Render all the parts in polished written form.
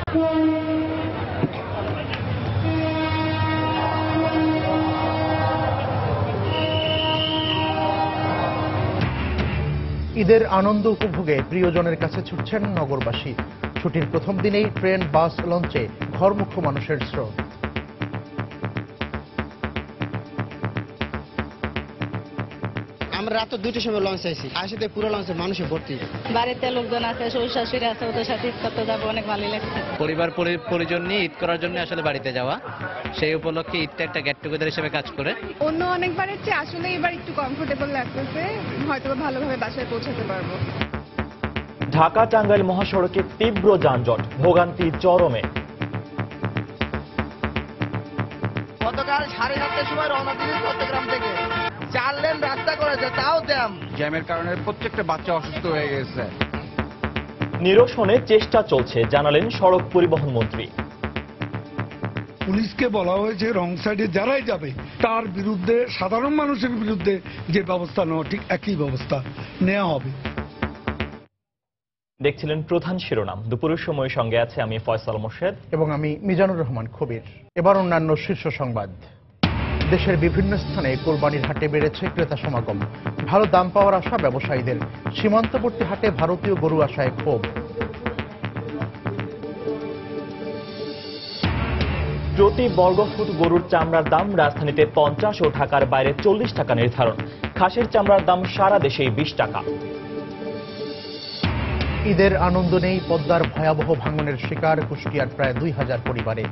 ঈদের আনন্দ উপভোগে প্রিয়জনের কাছে ছুটছেন নগরবাসী। ছুটির প্রথম দিনেই ট্রেন, বাস, লঞ্চে ঘরমুখো মানুষের স্রোত। আমরা রাত 2টার সময় লঞ্চ আইছি, আসলে পুরো লঞ্চে মানুষে ভর্তি। বাড়িতে লোকজন আছে, শ্বশুর শাশুড়ি আছে, ওদের সাথে ঈদ করতে যাবো, অনেক ভালোই লাগছে। পরিবার পরিজন নিয়ে ঈদ করার জন্য আসলে বাড়িতে যাওয়া, সেই উপলক্ষে ঈদটা একটা গেট টুগেদার হিসেবে কাজ করে। অন্য অনেকবারের চেয়ে আসলে এবার একটু কমফোর্টেবল লাগতেছে, হয়তো ভালোভাবে বাসায় পৌঁছাতে পারবো। ঢাকা টাঙ্গাইল মহাসড়কে তীব্র যানজট, ভোগান্তি চরমে। গতকাল 7:30টার সময় রওনা দিয়েছি চট্টগ্রাম থেকে, 4 লেন রাস্তা করেছে, তাও জ্যামের কারণে প্রত্যেকটা বাচ্চা অসুস্থ হয়ে গেছে। নিরসনে চেষ্টা চলছে জানালেন সড়ক পরিবহন মন্ত্রী। পুলিশকে বলা হয়েছে রং সাইডে যারাই যাবে তার বিরুদ্ধে, সাধারণ মানুষের বিরুদ্ধে যে ব্যবস্থা নেওয়া ঠিক একই ব্যবস্থা নেওয়া হবে। দেখছিলেন প্রধান শিরোনাম। দুপুরের সময় সঙ্গে আছে আমি ফয়সাল মোর্শেদ এবং আমি মিজানুর রহমান খবির। এবার অন্যান্য শীর্ষ সংবাদ। দেশের বিভিন্ন স্থানে কোরবানির হাটে বেড়েছে ক্রেতা সমাগম। ভালো দাম পাওয়ার আশা ব্যবসায়ীদের। সীমান্তবর্তী হাটে ভারতীয় গরু আশায় ক্ষোভ। প্রতি বর্গফুট গরুর চামড়ার দাম রাজধানীতে 50 ও ঢাকার বাইরে 40 টাকা নির্ধারণ। খাসির চামড়ার দাম সারা দেশেই 20 টাকা। ঈদের আনন্দ নেই, পদ্মার ভয়াবহ ভাঙনের শিকার কুষ্টিয়ার প্রায় 2000 পরিবারে।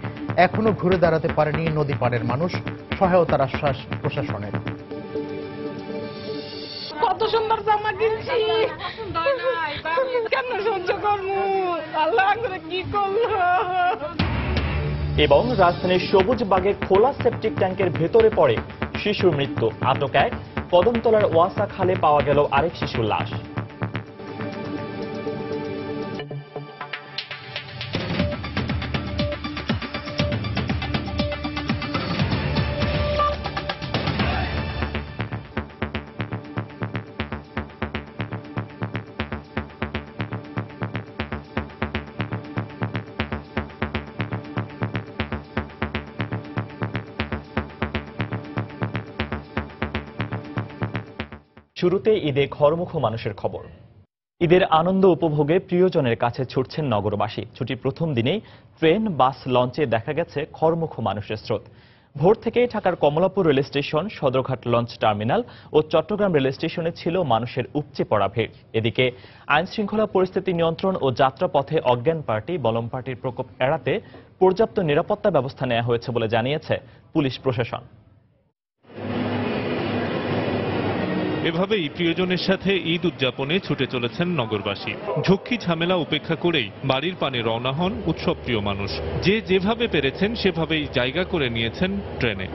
এখনো ঘুরে দাঁড়াতে পারেনি নদী পাড়ের মানুষ। সহায়তার আশ্বাস প্রশাসনের। কত সুন্দর জামা কিনছি, কেন সহ্য করবো, আল্লাহ করে কি করলো। এবং রাজধানীর সবুজ বাগে খোলা সেপটিক ট্যাঙ্কের ভেতরে পড়ে শিশুর মৃত্যু। আটক এক। কদমতলার ওয়াসা খালে পাওয়া গেল আরেক শিশুর লাশ। শুরুতে ঈদে ঘরমুখো মানুষের খবর। ঈদের আনন্দ উপভোগে প্রিয়জনের কাছে ছুটছেন নগরবাসী। ছুটির প্রথম দিনেই ট্রেন, বাস, লঞ্চে দেখা গেছে ঘরমুখো মানুষের স্রোত। ভোর থেকেই ঢাকার Kamalapur rail station, Sadarghat launch terminal ও চট্টগ্রাম রেল স্টেশনে ছিল মানুষের উপচে পড়া ভিড়। এদিকে আইন শৃঙ্খলা পরিস্থিতি নিয়ন্ত্রণ ও যাত্রাপথে অজ্ঞান পার্টি, বলম পার্টির প্রকোপ এড়াতে পর্যাপ্ত নিরাপত্তা ব্যবস্থা নেওয়া হয়েছে বলে জানিয়েছে পুলিশ প্রশাসন। এভাবেই প্রিয়জনের সাথে ঈদ উদযাপনে ছুটে চলেছেন নগরবাসী। ঝক্কি ঝামেলা উপেক্ষা করেই বাড়ির পানে রওনা হন উৎসবপ্রিয় মানুষ। যে যেভাবে পেরেছেন সেভাবেই জায়গা করে নিয়েছেন ট্রেনে।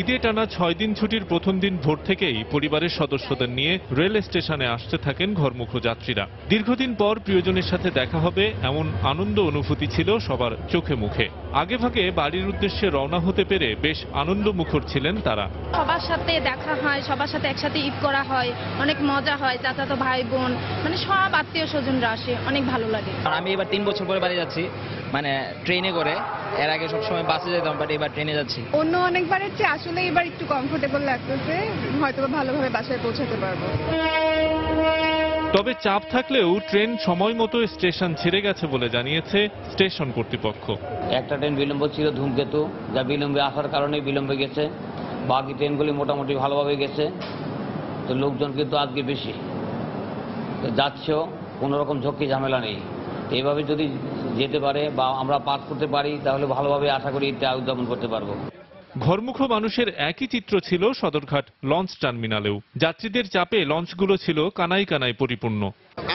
ঈদে টানা 6 দিন ছুটির প্রথম দিন ভোর থেকেই পরিবারের সদস্যদের নিয়ে রেল স্টেশনে আসতে থাকেন ঘরমুখো যাত্রীরা। দীর্ঘদিন পর প্রিয়জনের সাথে দেখা হবে এমন আনন্দ অনুভূতি ছিল সবার চোখে মুখে। আগেভাগে বাড়ির উদ্দেশ্যে রওনা হতে পেরে বেশ আনন্দমুখর ছিলেন তারা। সবার সাথে দেখা হয়, সবার সাথে একসাথে ঈদ করা হয়, অনেক মজা হয়। চাচাতো ভাই বোন মানে সব আত্মীয় স্বজনরা আসে, অনেক ভালো লাগে। আমি এবার 3 বছর পরে বাড়ি যাচ্ছি, মানে ট্রেনে করে। এর আগে সবসময় বাসে যেতাম, বাট এবার ট্রেনে যাচ্ছি। অন্য অনেকবারের চেয়ে আসলে এবার একটু কমফোর্টেবল লাগতেছে, হয়তো ভালোভাবে বাসায় পৌঁছাতে পারবো। তবে চাপ থাকলেও ট্রেন সময় মতো স্টেশন ছেড়ে গেছে বলে জানিয়েছে স্টেশন কর্তৃপক্ষ। একটা ট্রেন বিলম্ব ছিল, ধূমকেতু, যা বিলম্বে আসার কারণে বিলম্বে গেছে। বাকি ট্রেনগুলি মোটামুটি ভালোভাবে গেছে। তো লোকজন কিন্তু আজকে বেশি যাচ্ছেও, কোনো রকম ঝক্কি ঝামেলা নেই। এইভাবে যদি যেতে পারে বা আমরা পাস করতে পারি তাহলে ভালোভাবে আশা করি এটা উদযাপন করতে পারবো। ঘরমুখো মানুষের একই চিত্র ছিল সদরঘাট লঞ্চ টার্মিনালেও। যাত্রীদের চাপে লঞ্চগুলো ছিল কানায় কানায় পরিপূর্ণ।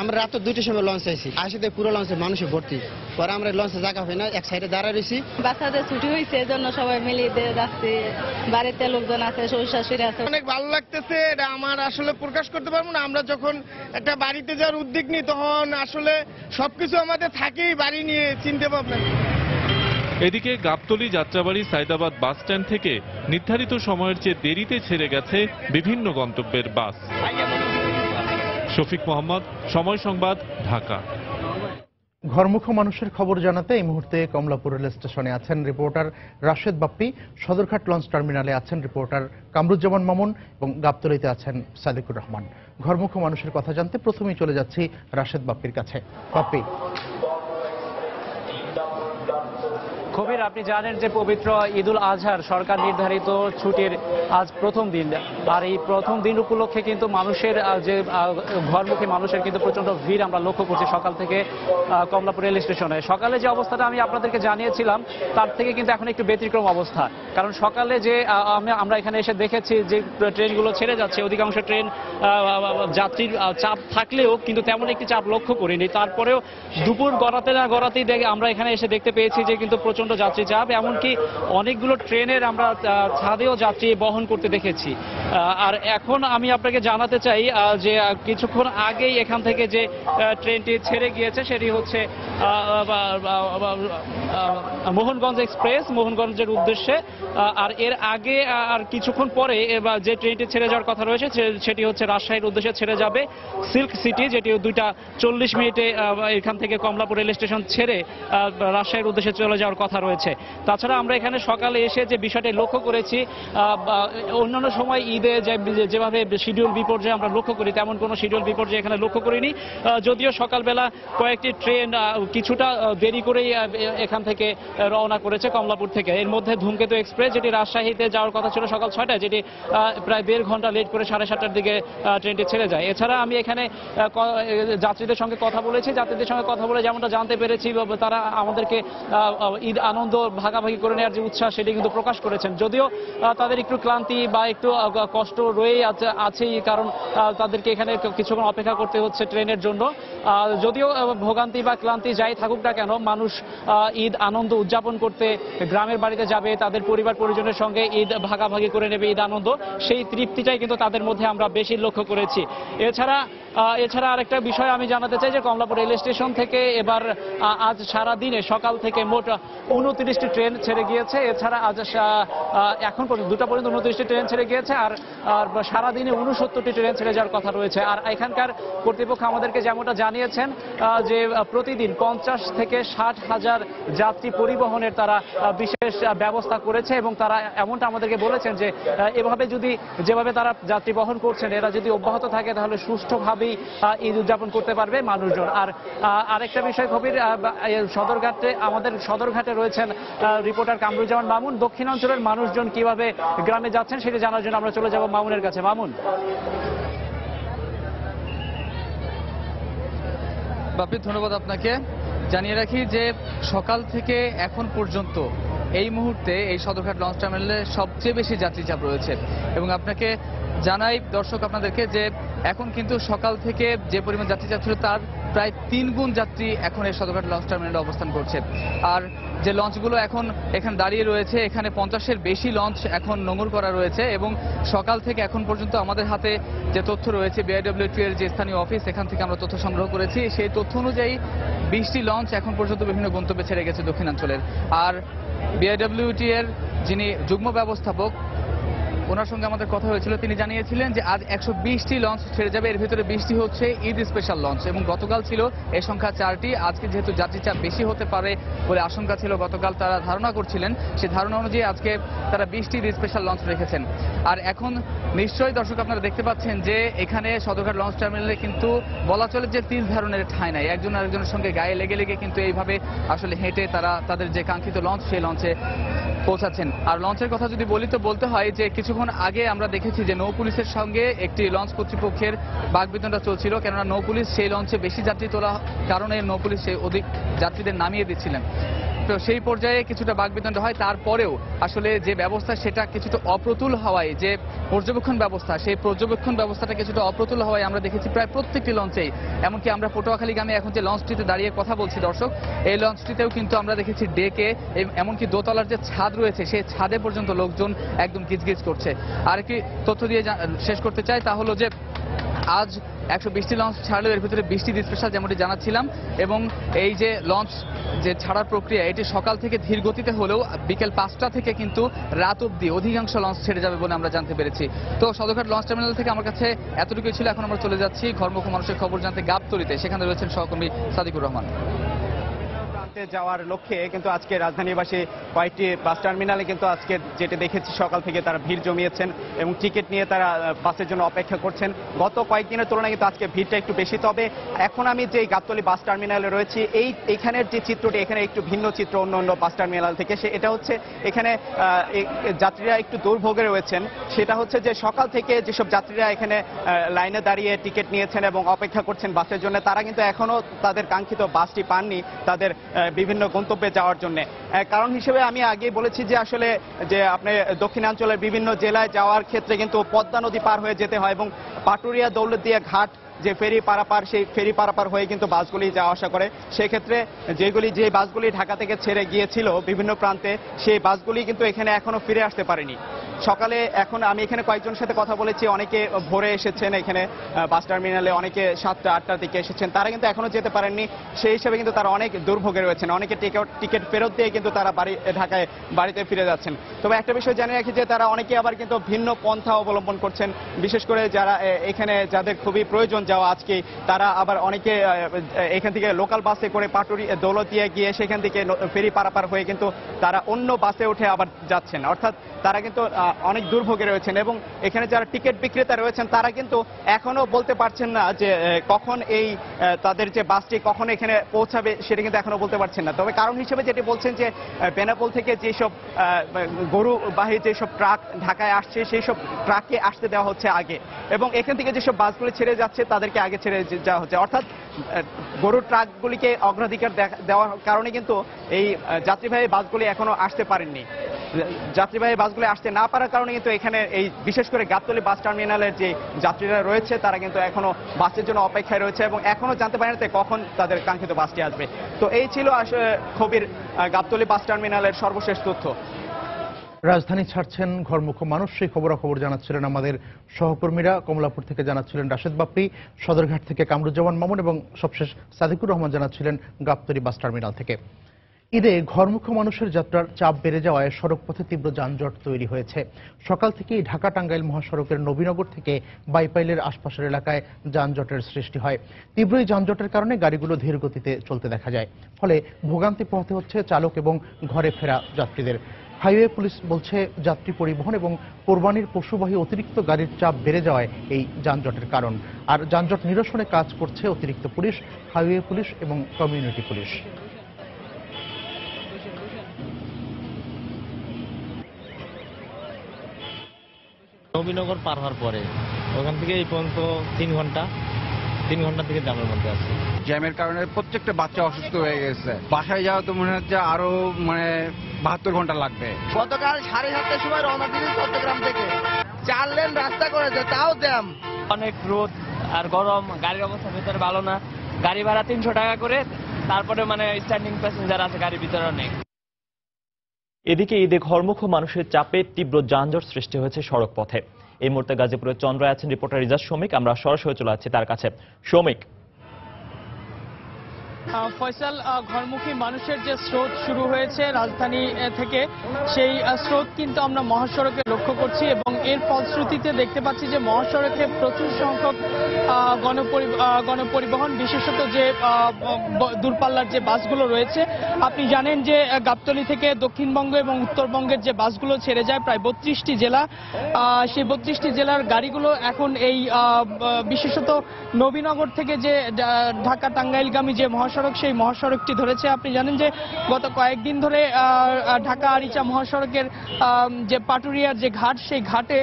আমরা রাত 2টার সময় লঞ্চ আইছি, আসলে পুরো লঞ্চে মানুষে ভর্তি। পরে আমরা লঞ্চে জায়গা হয় না, এক সাইডে দাঁড়ায় রয়েছি। বাচ্চাদের ছুটি হয়েছে, এজন্য সবাই মিলে যাচ্ছে। বাড়িতে লোকজন আছে, শ্বশুর শাশুড়ি আছে। অনেক ভালো লাগতেছে, এটা আমার আসলে প্রকাশ করতে পারবো না। আমরা যখন একটা বাড়িতে যাওয়ার উদ্যোগ নিই তখন আসলে সবকিছু আমাদের থাকেই বাড়ি নিয়ে চিনতে পারবেন। এদিকে গাবতলী, যাত্রাবাড়ি, সাইদাবাদ বাস স্ট্যান্ড থেকে নির্ধারিত সময়ের চেয়ে দেরিতে ছেড়ে গেছে বিভিন্ন গন্তব্যের বাস। শফিক মোহাম্মদ, সময় সংবাদ, ঢাকা। ঘরমুখো মানুষের খবর জানাতে এই মুহূর্তে কমলাপুর রেল স্টেশনে আছেন রিপোর্টার রাশেদ বাপ্পি, সদরঘাট লঞ্চ টার্মিনালে আছেন রিপোর্টার কামরুজ্জামান মামুন এবং গাবতলীতে আছেন সাদিকুর রহমান। ঘরমুখো মানুষের কথা জানতে প্রথমেই চলে যাচ্ছি রাশেদ বাপ্পির কাছে। বাপ্পি, কবির, আপনি জানেন যে পবিত্র ঈদুল আজহার সরকার নির্ধারিত ছুটির আজ প্রথম দিন, আর এই প্রথম দিন উপলক্ষে কিন্তু মানুষের যে ঘরমুখী মানুষের কিন্তু প্রচন্ড ভিড় আমরা লক্ষ্য করছি সকাল থেকে কমলাপুর রেল স্টেশনে। সকালে যে অবস্থাটা আমি আপনাদেরকে জানিয়েছিলাম তার থেকে কিন্তু এখন একটু ব্যতিক্রম অবস্থা, কারণ সকালে যে আমরা এখানে এসে দেখেছি যে ট্রেনগুলো ছেড়ে যাচ্ছে, অধিকাংশ ট্রেন যাত্রীর চাপ থাকলেও কিন্তু তেমন একটি চাপ লক্ষ্য করিনি। তারপরেও দুপুর গড়াতে না গড়াতেই আমরা এখানে এসে দেখতে পেয়েছি যে কিন্তু প্রচন্ড যাত্রী চাপ, এমনকি অনেকগুলো ট্রেনের আমরা ছাদেও যাত্রী বহন করতে দেখেছি। আর এখন আমি আপনাকে জানাতে চাই যে কিছুক্ষণ আগেই এখান থেকে যে ট্রেনটি ছেড়ে গিয়েছে সেটি হচ্ছে মোহনগঞ্জ এক্সপ্রেস, মোহনগঞ্জের উদ্দেশ্যে। আর এর আগে আর কিছুক্ষণ পরে যে ট্রেনটি ছেড়ে যাওয়ার কথা রয়েছে সেটি হচ্ছে রাজশাহীর উদ্দেশ্যে ছেড়ে যাবে সিল্ক সিটি, যেটি 2:40 মিনিটে এখান থেকে কমলাপুর রেল স্টেশন ছেড়ে রাজশাহীর উদ্দেশ্যে চলে যাওয়ার কথা রয়েছে। তাছাড়া আমরা এখানে সকালে এসে যে বিষয়টি লক্ষ্য করেছি, অন্যান্য সময় ঈদে যেভাবে শিডিউল বিপর্যয় আমরা লক্ষ্য করি তেমন কোনো শিডিউল বিপর্যয় এখানে লক্ষ্য করিনি। যদিও সকালবেলা কয়েকটি ট্রেন কিছুটা দেরি করেই এখান থেকে রওনা করেছে কমলাপুর থেকে। এর মধ্যে ধূমকেতু এক্সপ্রেস, যেটি রাজশাহীতে যাওয়ার কথা ছিল সকাল 6টায়, যেটি প্রায় 1.5 ঘন্টা লেট করে 7:30টার দিকে ট্রেনটি ছেড়ে যায়। এছাড়া আমি এখানে যাত্রীদের সঙ্গে কথা বলেছি, যাত্রীদের সঙ্গে কথা বলে যেমনটা জানতে পেরেছি তারা আমাদেরকে ঈদ আনন্দ ভাগাভাগি করে নেওয়ার যে উৎসাহ সেটি কিন্তু প্রকাশ করেছেন। যদিও তাদের একটু ক্লান্তি বা একটু কষ্ট রয়েই আছেই, কারণ তাদেরকে এখানে কিছুক্ষণ অপেক্ষা করতে হচ্ছে ট্রেনের জন্য। যদিও ভোগান্তি বা ক্লান্তি যাই থাকুক না কেন, মানুষ ঈদ আনন্দ উদযাপন করতে গ্রামের বাড়িতে যাবে, তাদের পরিবার পরিজনের সঙ্গে ঈদ ভাগাভাগি করে নেবে ঈদ আনন্দ, সেই তৃপ্তিটাই কিন্তু তাদের মধ্যে আমরা বেশি লক্ষ্য করেছি। এছাড়া আরেকটা বিষয় আমি জানাতে চাই যে কমলাপুর রেল স্টেশন থেকে এবার আজ সারা দিনে সকাল থেকে মোট 29টি ট্রেন ছেড়ে গিয়েছে। এছাড়া আজ এখন পর্যন্ত 2টা পর্যন্ত 29টি ট্রেন ছেড়ে গিয়েছে, আর সারাদিনে 69টি ট্রেন ছেড়ে যাওয়ার কথা রয়েছে। আর এখানকার কর্তৃপক্ষ আমাদেরকে যেমনটা জানিয়েছেন যে প্রতিদিন 50 থেকে 60 হাজার যাত্রী পরিবহনের তারা বিশেষ ব্যবস্থা করেছে, এবং তারা এমনটা আমাদেরকে বলেছেন যে যেভাবে তারা যাত্রী বহন করছেন এরা যদি অব্যাহত থাকে তাহলে সুষ্ঠুভাবেই ঈদ উদযাপন করতে পারবে মানুষজন। আর আরেকটা বিষয় কবির, আমাদের সদরঘাটে রয়েছেন রিপোর্টার কামরুজ্জামান মামুন। দক্ষিণাঞ্চলের মানুষজন কিভাবে গ্রামে যাচ্ছেন সেটি জানার জন্য আমরা চলে যাব মামুনের কাছে। মামুন। বাপি, ধন্যবাদ আপনাকে। জানিয়ে রাখি যে সকাল থেকে এখন পর্যন্ত এই মুহূর্তে এই সদরঘাট লঞ্চ টার্মিনালে সবচেয়ে বেশি যাত্রী চাপ রয়েছে, এবং আপনাকে জানাই দর্শক আপনাদেরকে যে এখন কিন্তু সকাল থেকে যে পরিমাণ যাত্রী চাপ ছিল তার প্রায় 3 গুণ যাত্রী এখন এই সদরঘাট লঞ্চ টার্মিনালে অবস্থান করছে। আর যে লঞ্চগুলো এখন এখানে দাঁড়িয়ে রয়েছে, এখানে 50-এর বেশি লঞ্চ এখন নোঙর করা রয়েছে, এবং সকাল থেকে এখন পর্যন্ত আমাদের হাতে যে তথ্য রয়েছে BIWT এর যে স্থানীয় অফিস, এখান থেকে আমরা তথ্য সংগ্রহ করেছি, সেই তথ্য অনুযায়ী 20টি লঞ্চ এখন পর্যন্ত বিভিন্ন গন্তব্যে ছেড়ে গেছে দক্ষিণাঞ্চলের। আর BIWT এর যিনি যুগ্ম ব্যবস্থাপক, ওনার সঙ্গে আমাদের কথা হয়েছিল, তিনি জানিয়েছিলেন যে আজ 120টি লঞ্চ ছেড়ে যাবে, এর ভিতরে 20টি হচ্ছে ঈদ স্পেশাল লঞ্চ, এবং গতকাল ছিল এই সংখ্যা 4টি। আজকে যেহেতু যাত্রী চাপ বেশি হতে পারে বলে আশঙ্কা ছিল, গতকাল তারা ধারণা করছিলেন, সেই ধারণা অনুযায়ী আজকে তারা 20টি ঈদ স্পেশাল লঞ্চ রেখেছেন। আর এখন নিশ্চয়ই দর্শক আপনারা দেখতে পাচ্ছেন যে এখানে সদরঘাট লঞ্চ টার্মিনালে কিন্তু বলা চলে যে 3 ধরনের ঠাঁই নাই, একজন আরেকজনের সঙ্গে গায়ে লেগে লেগে কিন্তু এইভাবে আসলে হেঁটে তারা তাদের যে কাঙ্ক্ষিত লঞ্চ সেই লঞ্চে পৌঁছাচ্ছেন। আর লঞ্চের কথা যদি বলি তো বলতে হয় যে কিছুক্ষণ আগে আমরা দেখেছি যে নৌ পুলিশের সঙ্গে একটি লঞ্চ কর্তৃপক্ষের বাকবিতণ্ডা চলছিল, কেননা নৌ পুলিশ সেই লঞ্চে বেশি যাত্রী তোলা কারণে নৌ পুলিশ সেই অধিক যাত্রীদের নামিয়ে দিচ্ছিলেন। তো সেই পর্যায়ে কিছুটা বাকবিতণ্ডা হয়, তারপরেও আসলে যে ব্যবস্থা সেটা কিছুটা অপ্রতুল হওয়ায়, যে পর্যবেক্ষণ ব্যবস্থা সেই পর্যবেক্ষণ ব্যবস্থাটা কিছুটা অপ্রতুল হওয়ায় আমরা দেখেছি প্রায় প্রত্যেকটি লঞ্চেই, এমনকি আমরা পটুয়াখালী গ্রামে এখন যে লঞ্চটিতে দাঁড়িয়ে কথা বলছি দর্শক, এই লঞ্চটিতেও কিন্তু আমরা দেখেছি ডেকে, এমনকি দোতলার যে ছাদ রয়েছে সেই ছাদে পর্যন্ত লোকজন একদম গিজগিজ করছে। আর একটি তথ্য দিয়ে শেষ করতে চাই, তা হলো যে আজ 120টি লঞ্চ ছাড়লেও এর ভিতরে 20টি স্পেশাল যেমনটি জানাচ্ছিলাম, এবং এই যে লঞ্চ যে ছাড়ার প্রক্রিয়া এটি সকাল থেকে ধীর গতিতে হলেও বিকেল 5টা থেকে কিন্তু রাত অবধি অধিকাংশ লঞ্চ ছেড়ে যাবে বলে আমরা জানতে পেরেছি। তো সদরঘাট লঞ্চ টার্মিনাল থেকে আমার কাছে এতটুকুই ছিল। এখন আমরা চলে যাচ্ছি ঘরমুখো মানুষের খবর জানতে গাবতলীতে, সেখানে রয়েছেন সহকর্মী সাদিকুর রহমান। বাড়িতে যাওয়ার লক্ষ্যে কিন্তু আজকে রাজধানীবাসী কয়েকটি বাস টার্মিনালে কিন্তু আজকে যেটা দেখেছি সকাল থেকে তারা ভিড় জমিয়েছেন এবং টিকিট নিয়ে তারা বাসের জন্য অপেক্ষা করছেন। গত কয়েকদিনের তুলনায় কিন্তু আজকে ভিড়টা একটু বেশি। তবে এখন আমি যে গাবতলী বাস টার্মিনালে রয়েছি এইখানের যে চিত্রটি এখানে একটু ভিন্ন চিত্র অন্য বাস টার্মিনাল থেকে। এটা হচ্ছে এখানে যাত্রীরা একটু দুর্ভোগে রয়েছেন। সেটা হচ্ছে যে সকাল থেকে যেসব যাত্রীরা এখানে লাইনে দাঁড়িয়ে টিকিট নিয়েছেন এবং অপেক্ষা করছেন বাসের জন্য, তারা কিন্তু এখনো তাদের কাঙ্ক্ষিত বাসটি পাননি তাদের বিভিন্ন গন্তব্যে যাওয়ার জন্য। কারণ হিসেবে আমি আগেই বলেছি যে আসলে যে আপনি দক্ষিণাঞ্চলের বিভিন্ন জেলায় যাওয়ার ক্ষেত্রে কিন্তু পদ্মা নদী পার হয়ে যেতে হয় এবং পাটুরিয়া দৌলতদিয়া ঘাট যে ফেরি পারাপার, সেই ফেরি পারাপার হয়ে কিন্তু বাসগুলি যাওয়া আসা করে। সেক্ষেত্রে যে বাসগুলি ঢাকা থেকে ছেড়ে গিয়েছিল বিভিন্ন প্রান্তে, সেই বাসগুলি কিন্তু এখানে এখনো ফিরে আসতে পারেনি। সকালে এখন আমি এখানে কয়েকজনের সাথে কথা বলেছি, অনেকে ভোরে এসেছেন এখানে বাস টার্মিনালে, অনেকে 7টা 8টার দিকে এসেছেন, তারা কিন্তু এখনো যেতে পারেননি। সেই হিসেবে কিন্তু তারা অনেক দুর্ভোগে রয়েছেন। অনেকে টিকিট ফেরত দিয়ে কিন্তু তারা ঢাকায় বাড়িতে ফিরে যাচ্ছেন। তবে একটা বিষয় জানিয়ে রাখি যে তারা অনেকে আবার কিন্তু ভিন্ন পন্থা অবলম্বন করছেন। বিশেষ করে যারা এখানে যাদের খুবই প্রয়োজন যাওয়া আজকে, তারা আবার অনেকে এখান থেকে লোকাল বাসে করে দৌলতদিয়া গিয়ে সেখান থেকে ফেরি পারাপার হয়ে কিন্তু তারা অন্য বাসে উঠে আবার যাচ্ছেন। অর্থাৎ তারা কিন্তু অনেক দুর্ভোগে রয়েছেন এবং এখানে যারা টিকিট বিক্রেতা রয়েছেন তারা কিন্তু এখনো বলতে পারছেন না যে কখন তাদের যে বাসটি কখন এখানে পৌঁছাবে, সেটা কিন্তু এখনো বলতে পারছেন না। তবে কারণ হিসেবে যেটি বলছেন যে বেনাপোল থেকে যেসব গরুবাহী যেসব ট্রাক ঢাকায় আসছে, সেই সব ট্রাককে আসতে দেওয়া হচ্ছে আগে এবং এখান থেকে যেসব বাসগুলি ছেড়ে যাচ্ছে তাদেরকে আগে ছেড়ে যাওয়া হচ্ছে। অর্থাৎ গরুর ট্রাকগুলিকে অগ্রাধিকার দেওয়ার কারণে কিন্তু এই যাত্রীবাহী বাসগুলি এখনো আসতে পারেননি। যাত্রীবাহী বাসগুলি আসতে না পারার কারণে কিন্তু এখানে এই বিশেষ করে গাবতলী বাস টার্মিনালের যে যাত্রীরা রয়েছে তারা কিন্তু এখনো বাসের জন্য অপেক্ষায় রয়েছে এবং এখনো জানতে পারেন কখন তাদের কাঙ্ক্ষিত বাসটি আসবে। তো এই ছিল আসলে খবির গাবতলী বাস টার্মিনালের সর্বশেষ তথ্য। রাজধানী ছাড়ছেন ঘরমুখ মানুষ, সেই খবরাখবর জানাচ্ছিলেন আমাদের সহকর্মীরা। কমলাপুর থেকে জানাচ্ছিলেন রাশেদ বাপ্পি, সদরঘাট থেকে কামরুজ্জামান মামুন এবং সবশেষ সাদিকুর রহমান জানাচ্ছিলেন গাবতলী বাস টার্মিনাল থেকে। ঈদে ঘরমুখ মানুষের যাত্রার চাপ বেড়ে যাওয়ায় সড়কপথে তীব্র যানজট তৈরি হয়েছে। সকাল থেকেই ঢাকা টাঙ্গাইল মহাসড়কের নবীনগর থেকে বাইপাইলের আশপাশের এলাকায় যানজটের সৃষ্টি হয়। তীব্র এই যানজটের কারণে গাড়িগুলো ধীর গতিতে চলতে দেখা যায়, ফলে ভোগান্তি পোহাতে হচ্ছে চালক এবং ঘরে ফেরা যাত্রীদের। হাইওয়ে পুলিশ বলছে যাত্রী পরিবহন এবং কোরবানির পশুবাহী অতিরিক্ত গাড়ির চাপ বেড়ে যাওয়ায় এই যানজটের কারণ। আর যানজট নিরসনে কাজ করছে অতিরিক্ত পুলিশ, হাইওয়ে পুলিশ এবং কমিউনিটি পুলিশ। নবীনগর পার হওয়ার পরে ওখান থেকে এই পর্যন্ত 3 ঘন্টা থেকে জ্যামের মধ্যে আছে। জ্যামের কারণে প্রত্যেকটা বাচ্চা অসুস্থ হয়ে গেছে। বাসায় যাওয়া তো মনে হচ্ছে আরো 72 ঘন্টা লাগবে। গতকাল 7:30টার সময় রওনা দিয়েছি চট্টগ্রাম থেকে, 4 লেন রাস্তা করেছে, তাও জ্যাম। অনেক রোদ আর গরম, গাড়ির অবস্থা ভিতরে ভালো না। গাড়ি ভাড়া 300 টাকা করে, তারপরে স্ট্যান্ডিং প্যাসেঞ্জার আছে গাড়ির ভিতরে অনেক। এদিকে ঈদে ঘরমুখ মানুষের চাপে তীব্র যানজট সৃষ্টি হয়েছে সড়ক পথে। এই মুহূর্তে গাজীপুরের চন্দ্রায় আছেন রিপোর্টার রিজাজ শৌমিক। আমরা সরাসরি চলে যাচ্ছি তার কাছে। শৌমিক, ফয়সাল, ঘরমুখী মানুষের যে স্রোত শুরু হয়েছে রাজধানী থেকে, সেই স্রোত কিন্তু আমরা মহাসড়কে লক্ষ্য করছি এবং এর ফলশ্রুতিতে দেখতে পাচ্ছি যে মহাসড়কে প্রচুর সংখ্যক গণপরিবহন, বিশেষত যে দূরপাল্লার যে বাসগুলো রয়েছে। আপনি জানেন যে গাবতলী থেকে দক্ষিণবঙ্গ এবং উত্তরবঙ্গের যে বাসগুলো ছেড়ে যায় প্রায় 32টি জেলা, সেই 32টি জেলার গাড়িগুলো এখন এই বিশেষত নবীনগর থেকে যে ঢাকা টাঙ্গাইলগামী যে মহাসড়ক, সেই মহাসড়কটি ধরেছে। আপনি জানেন যে গত কয়েকদিন ধরে ঢাকা আরিচা মহাসড়কের যে পাটুরিয়ার যে ঘাট, সেই ঘাটে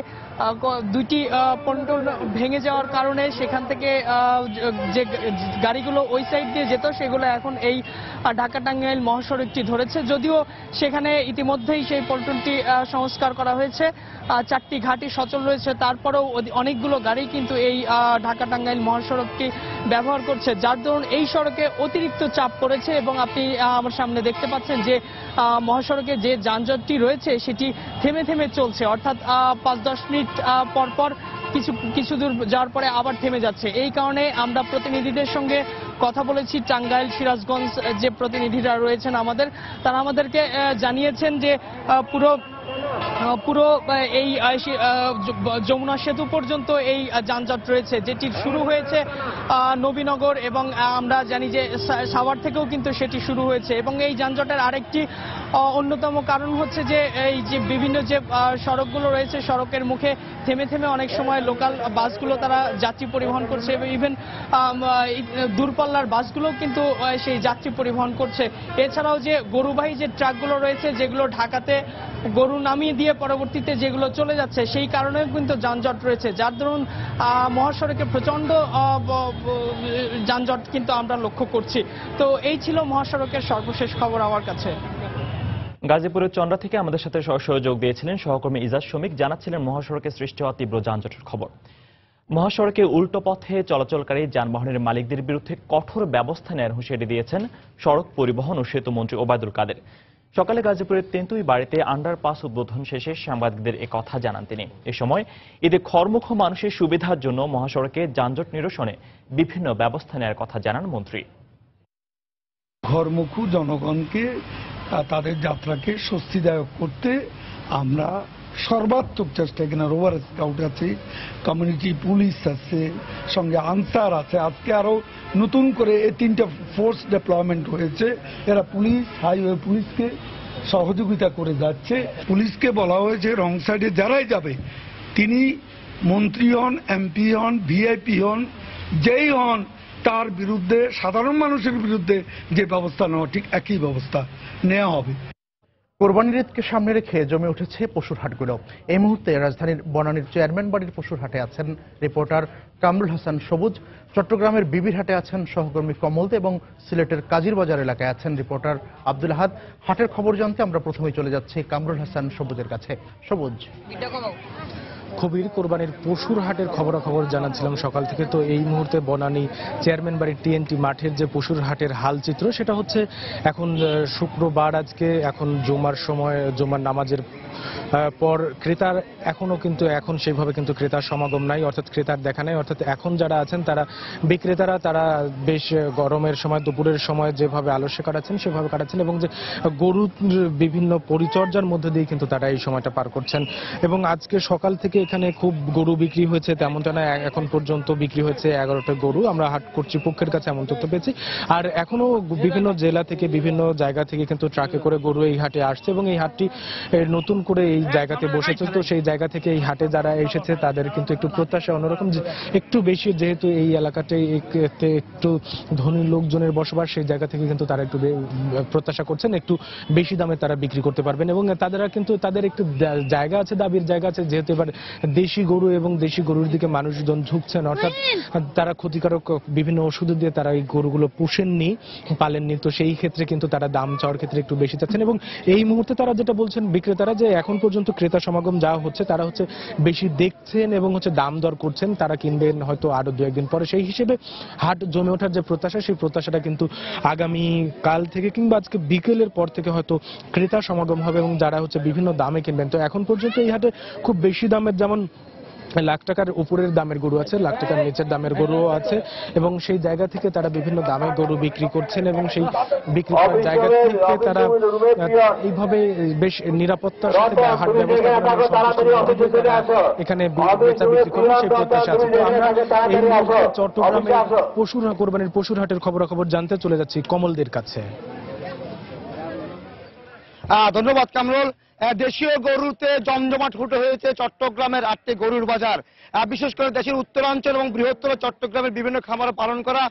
দুইটি পন্টন ভেঙে যাওয়ার কারণে সেখান থেকে যে গাড়িগুলো ওই সাইড দিয়ে যেত সেগুলো এখন এই ঢাকা টাঙ্গাইল মহাসড়কটি ধরেছে। যদিও সেখানে ইতিমধ্যেই সেই পন্টনটি সংস্কার করা হয়েছে, 4টি ঘাটই সচল রয়েছে, তারপরেও অনেকগুলো গাড়ি কিন্তু এই ঢাকা টাঙ্গাইল মহাসড়কটি ব্যবহার করছে, যার দরুন এই সড়কে অতিরিক্ত চাপ পড়েছে। এবং আপনি আমার সামনে দেখতে পাচ্ছেন যে মহাসড়কে যে যানজটটি রয়েছে সেটি থেমে থেমে চলছে, অর্থাৎ 5-10 মিনিট পরপর কিছু দূর যাওয়ার পরে আবার থেমে যাচ্ছে। এই কারণে আমরা প্রতিনিধিদের সঙ্গে কথা বলেছি, টাঙ্গাইল, সিরাজগঞ্জ যে প্রতিনিধিরা রয়েছেন আমাদের, তারা আমাদেরকে জানিয়েছেন যে পুরো পুরো এই যমুনা সেতু পর্যন্ত এই যানজট রয়েছে, যেটি শুরু হয়েছে নবীনগর এবং আমরা জানি যে সাভার থেকেও কিন্তু সেটি শুরু হয়েছে। এবং এই যানজটের আরেকটি অন্যতম কারণ হচ্ছে যে এই যে বিভিন্ন যে সড়কগুলো রয়েছে, সড়কের মুখে থেমে থেমে অনেক সময় লোকাল বাসগুলো তারা যাত্রী পরিবহন করছে এবং ইভেন দূরপাল্লার বাসগুলো কিন্তু সেই যাত্রী পরিবহন করছে। এছাড়াও যে গরুবাহী যে ট্রাকগুলো রয়েছে, যেগুলো ঢাকাতে গরু নামিয়ে দিয়ে পরবর্তীতে যেগুলো চলে যাচ্ছে, সেই কারণেও কিন্তু যানজট রয়েছে, যার দরুন মহাসড়কে প্রচন্ড যানজট কিন্তু আমরা লক্ষ্য করছি। তো এই ছিল মহাসড়কের সর্বশেষ খবর আমার কাছে। গাজীপুরের চন্দ্রা থেকে আমাদের সাথে সহযোগ দিয়েছিলেন সহকর্মী ইজাজ শমিক, জানাচ্ছিলেন মহাসড়কে সৃষ্টি হওয়া তীব্র যানজটের খবর। মহাসড়কে উল্টো পথে চলাচলকারী যানবাহনের মালিকদের বিরুদ্ধে কঠোর ব্যবস্থা নেওয়ার হুঁশিয়ারি দিয়েছেন সড়ক পরিবহন ও সেতু মন্ত্রী ওবায়দুল কাদের। সকালে গাজীপুরের তেন্তুই বাড়িতে আন্ডারপাস উদ্বোধন শেষে সাংবাদিকদের এ কথা জানান তিনি। এ সময় ঈদে খরমুখ মানুষের সুবিধার জন্য মহাসড়কে যানজট নিরসনে বিভিন্ন ব্যবস্থা নেওয়ার কথা জানান মন্ত্রী। ঘরমুখী জনগণকে তাদের যাত্রাকে স্বস্তিদায়ক করতে আমরা সর্বাত্মক চেষ্টা, এখানে রোভার স্কাউট আছে, কমিউনিটি পুলিশ আছে, সঙ্গে আনসার আছে। আজকে আরো নতুন করে এই 3টা ফোর্স ডেপ্লয়মেন্ট হয়েছে। এরা পুলিশ, হাইওয়ে পুলিশকে সহযোগিতা করে যাচ্ছে। পুলিশকে বলা হয়েছে রং সাইডে যারাই যাবে, তিনি মন্ত্রী হন, এমপি হন, ভিআইপি হন, যেই হন, তার বিরুদ্ধে, সাধারণ মানুষের বিরুদ্ধে যে ব্যবস্থা নেওয়া ঠিক একই ব্যবস্থা নেওয়া হবে। কোরবানির ঈদকে সামনে রেখে জমে উঠেছে পশুর হাটগুলো। এই মুহূর্তে রাজধানীর বনানীর চেয়ারম্যান বাড়ির পশুর হাটে আছেন রিপোর্টার কামরুল হাসান সবুজ, চট্টগ্রামের বিবির হাটে আছেন সহকর্মী কমল দে এবং সিলেটের কাজীর বাজার এলাকায় আছেন রিপোর্টার আব্দুল আহাদ। হাটের খবর জানতে আমরা প্রথমেই চলে যাচ্ছি কামরুল হাসান সবুজের কাছে। সবুজ, কবির কোরবানির পশুর হাটের খবরাখবর জানাচ্ছিলাম সকাল থেকে। তো এই মুহূর্তে বনানী চেয়ারম্যান বাড়ির টিএনটি মাঠের যে পশুর হাটের হাল চিত্র, সেটা হচ্ছে এখন শুক্রবার, আজকে এখন জুমার সময়, জুমার নামাজের পর ক্রেতার এখনো কিন্তু এখন সেইভাবে কিন্তু ক্রেতার সমাগম নাই, অর্থাৎ ক্রেতার দেখা নাই। অর্থাৎ এখন যারা আছেন তারা বিক্রেতারা, তারা বেশ গরমের সময়, দুপুরের সময় যেভাবে আলস্য কাটাচ্ছেন সেভাবে কাটাচ্ছেন এবং যে গরুর বিভিন্ন পরিচর্যার মধ্যে দিয়ে কিন্তু তারা এই সময়টা পার করছেন। এবং আজকে সকাল থেকে এখানে খুব গরু বিক্রি হয়েছে তেমনটা না, এখন পর্যন্ত বিক্রি হয়েছে 11টা গরু, আমরা হাট কর্তৃপক্ষের কাছে এমন তথ্য পেয়েছি। আর এখনো বিভিন্ন জেলা থেকে, বিভিন্ন জায়গা থেকে কিন্তু ট্রাকে করে গরু এই হাটে আসছে এবং এই হাটটি নতুন করে এই জায়গাতে বসেছে। তো সেই জায়গা থেকে এই হাটে যারা এসেছে তাদের কিন্তু একটু প্রত্যাশা অন্যরকম, একটু বেশি, যেহেতু এই এলাকাতে একটু ধনী লোকজনের বসবাস, সেই জায়গা থেকে কিন্তু তারা একটু প্রত্যাশা করছেন একটু বেশি দামে তারা বিক্রি করতে পারবেন। এবং তারা কিন্তু তাদের একটু জায়গা আছে, দাবির জায়গা আছে, যেহেতু এবার দেশি গরু এবং দেশি গরুর দিকে মানুষজন ঝুঁকছেন, অর্থাৎ তারা ক্ষতিকারক বিভিন্ন ওষুধ দিয়ে তারা এই গরুগুলো পুষেননি, পালেননি। তো সেই ক্ষেত্রে কিন্তু তারা দাম চাওয়ার ক্ষেত্রে একটু বেশি চাচ্ছেন। এবং এই মুহূর্তে তারা যেটা বলছেন বিক্রেতারা, যে এখন পর্যন্ত ক্রেতা সমাগম যা হচ্ছে তারা হচ্ছে বেশি দেখছেন এবং হচ্ছে দাম দর করছেন, তারা কিনবেন হয়তো আরো 2-1 দিন পরে। সেই হিসেবে হাট জমে ওঠার যে প্রত্যাশা, সেই প্রত্যাশাটা কিন্তু আগামী কাল থেকে কিংবা আজকে বিকেলের পর থেকে হয়তো ক্রেতা সমাগম হবে এবং যারা হচ্ছে বিভিন্ন দামে কিনবেন। তো এখন পর্যন্ত এই হাটে খুব বেশি দামের, যেমন লাখ টাকার উপরের দামের গরু আছে, লাখ টাকার নিচের দামের গরুও আছে এবং সেই জায়গা থেকে তারা বিভিন্ন দামে গরু বিক্রি করছেন এবং সেই বিক্রি করার জায়গা থেকে তারা এইভাবে বেশ নিরাপত্তার সাথে হাট ব্যবস্থা এখানে বেচা বিক্রি করবেন, সেই প্রত্যাশা আছে। তো আমরা এই মুহূর্তে চট্টগ্রামে কোরবানির পশুর হাটের খবরাখবর জানতে চলে যাচ্ছি কমলদের কাছে। ধন্যবাদ কামরুল। দেশীয় গরুতে জমজমাট ফুটে হয়েছে চট্টগ্রামের 8টি গরুর বাজার। বিশেষ করে দেশের উত্তরাঞ্চল এবং বৃহত্তর চট্টগ্রামের বিভিন্ন খামারে পালন করা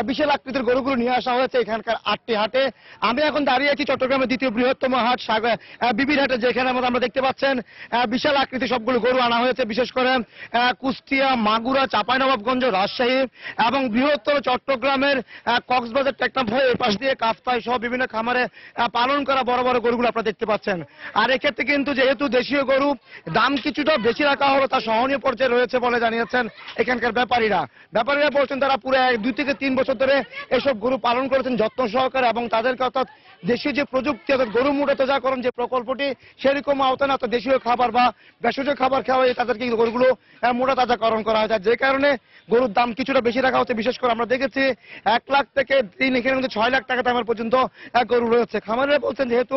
বিশাল আকৃতির গরুগুলো নিয়ে আসা হয়েছে এখানকার 8টি হাটে। আমি এখন দাঁড়িয়ে আছি চট্টগ্রামের দ্বিতীয় বৃহত্তম হাট বিবির হাটে, যেখানে আমরা দেখতে পাচ্ছেন বিশাল আকৃতির সবগুলো গরু আনা হয়েছে। বিশেষ করে কুষ্টিয়া, মাগুরা, চাঁপাইনবাবগঞ্জ, রাজশাহী এবং বৃহত্তর চট্টগ্রামের কক্সবাজার, টেকনাফ হয়ে এই পাশ দিয়ে কাফতাই সহ বিভিন্ন খামারে পালন করা বড় বড় গরুগুলো আপনারা দেখতে পাচ্ছেন। আর এক্ষেত্রে কিন্তু যেহেতু দেশীয় গরু দাম কিছুটা বেশি রাখা হলো, তা সহনীয় পর্যায়ে রয়েছে বলে জানিয়েছেন এখানকার ব্যাপারীরা। বলছেন তারা পুরো 2 থেকে 3 বছর ধরে এসব গরু পালন করেছেন যত্ন সহকারে এবং তাদেরকে অর্থাৎ দেশীয় যে প্রযুক্তি, অর্থাৎ গরু মোটাতাজাকরণ যে প্রকল্পটি, সেরকম আওতায় অর্থাৎ দেশীয় খাবার বা ভেষজ খাবার খাওয়াই তাদেরকে গরুগুলো মোটাতাজাকরণ করা হয়, যে কারণে গরুর দাম কিছুটা বেশি রাখা হচ্ছে। বিশেষ করে আমরা দেখেছি 1 লাখ থেকে 6 লাখ টাকা দামের পর্যন্ত গরু রয়েছে। খামারিরা বলছেন যেহেতু